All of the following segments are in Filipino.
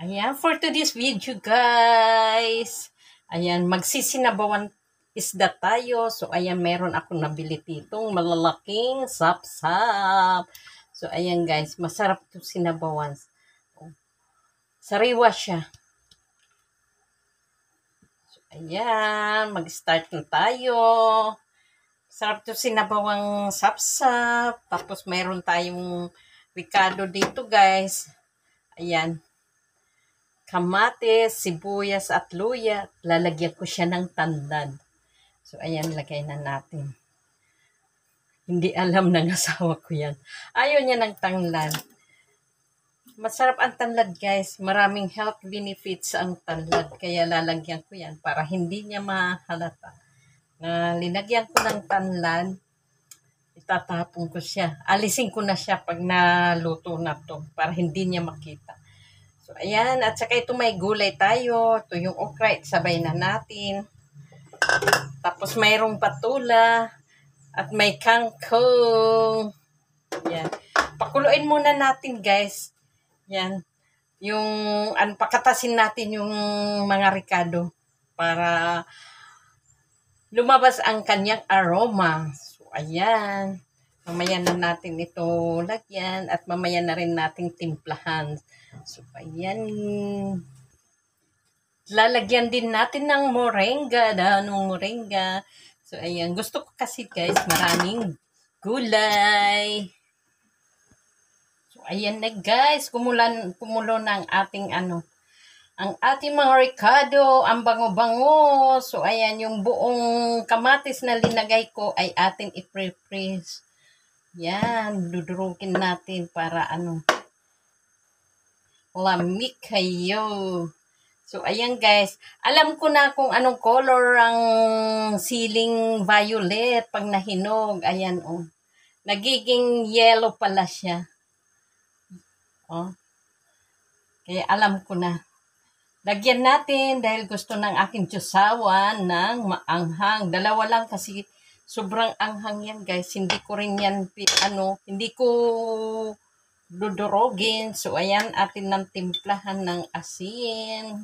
Ayan, for today's video guys. Ayan, magsisinabawan isda tayo. So, ayan, meron ako nabili ditong malalaking sap-sap. So, ayan guys, masarap itong sinabawan. Sariwa siya. So, ayan, mag-start na tayo. Sarap itong sinabawang sap-sap. Tapos, meron tayong ricado dito guys. Ayan. Kamatis, sibuyas at luya. Lalagyan ko siya ng tandan. So, ayan, lagay na natin. Hindi alam ng asawa ko yan. Ayaw niya ng tanglad. Masarap ang tanlad, guys. Maraming health benefits ang tanlad. Kaya lalagyan ko yan para hindi niya mahalata. Na linagyan ko ng tanlad, itatapon ko siya. Alisin ko na siya pag naluto na to para hindi niya makita. So, ayan. At saka ito may gulay tayo. Ito yung okra. Sabay na natin. Tapos mayroong patula. At may kangkong. Yan. Pakuluin muna natin, guys. Yan. Yung, pakatasin natin yung mga ricado. Para lumabas ang kanyang aroma. So, ayan. Mamaya na natin ito lagyan. At mamaya na rin natin timplahan. So, ayan. Lalagyan din natin ng moringa, dahanong moringa. So, ayan. Gusto ko kasi, guys, maraming gulay. So, ayan na, guys. Kumulo na ang ating, ang ating mga ricado, ang bango-bango. So, ayan, yung buong kamatis na linagay ko ay ating i-freeze. Yan. Dudurugin natin para, lamig kayo. So, ayan guys. Alam ko na kung anong color ang siling violet pag nahinog. Ayan, oh. Nagiging yellow pala siya. Oh. Kaya alam ko na. Lagyan natin dahil gusto ng aking tsusawan ng maanghang. Dalawa lang kasi sobrang anghang yan guys. Hindi ko rin yan, hindi ko dudurogin. So, ayan, atin ng timplahan ng asin.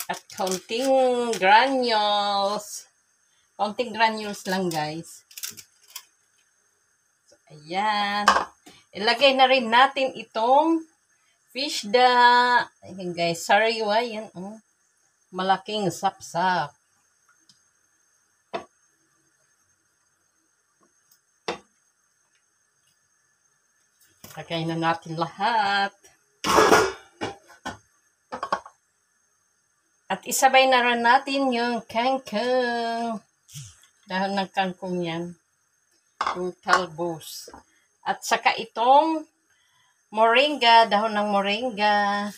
At counting granules. Counting granules lang, guys. So, ayan. Ilagay na rin natin itong fish da. Ayan, guys. Sariwa, yan. Oh. Malaking sap-sap. Lagay na natin lahat. At isabay na rin natin yung kangkong. Dahon ng kangkong yan. Yung talbos. At saka itong moringa. Dahon ng moringa.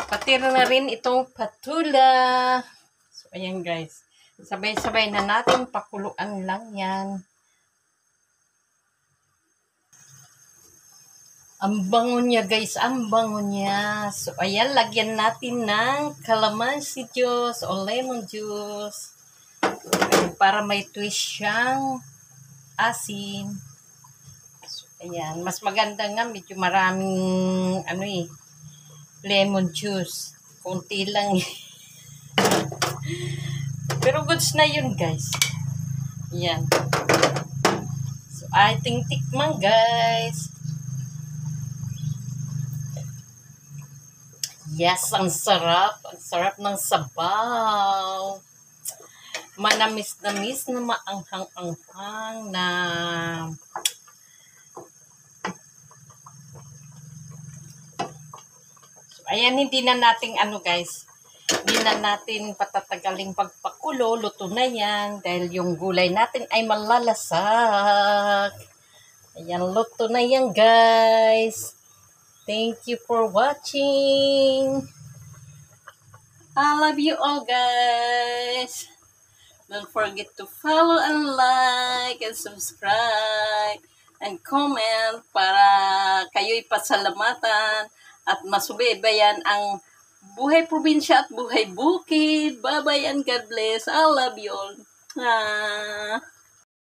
Pati na rin itong patula. So, ayan guys. Sabay-sabay na natin. Pakuluan lang yan. Ang bango niya guys, ang bango niya. So, ayan, lagyan natin ng calamansi juice o lemon juice. Ayan, para may twist siyang asin. So, ayan, mas maganda nga, medyo maraming, lemon juice. Kunti lang. Pero goods na yun guys. Ayan. So, ating tikman guys. Yes, ang sarap. Ang sarap ng sabaw. Manamis-namis na maanghang-anghang na so, ayan, hindi na natin guys. Hindi na natin patatagaling pagpakulo. Luto na yan. Dahil yung gulay natin ay malalasak. Ayan, luto na yan guys. Thank you for watching. I love you all, guys. Don't forget to follow and like and subscribe and comment para kayo'y pasalamatan at masubaybayan ang buhay probinsya at buhay bukid. Bye-bye and God bless. I love you all.